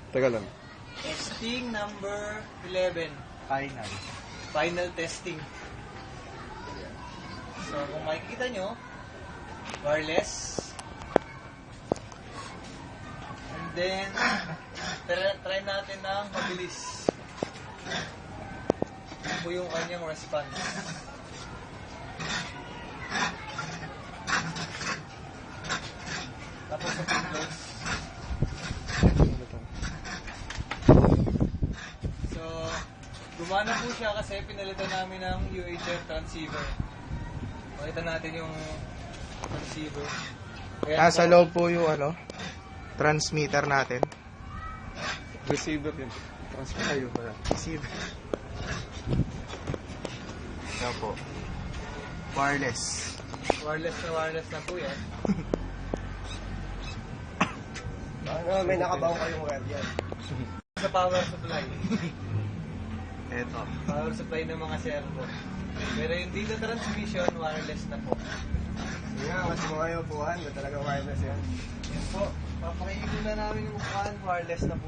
Teka lang. Testing number 11. Final testing. So, kung makikita nyo, wireless. And then, try natin ng mabilis. Ito po yung kanyang response. Tapos sa close. So, gumana po siya kasi pinalitan namin ng UHF transceiver. Makita natin yung transceiver. Nasa loob po yung transmitter natin. Receiver yun. Transfer tayo pala. Receiver. Yan po. Wireless. Wireless na po yan. May nakabaw kayong wire yan. Sa power supply. Eto. Power supply ng mga servo. Pero yung data transmission, wireless na po. Sige nga, mas mga yung upuhan, talaga wireless yan. Yan po. Papakikita namin yung upuan, wireless na po.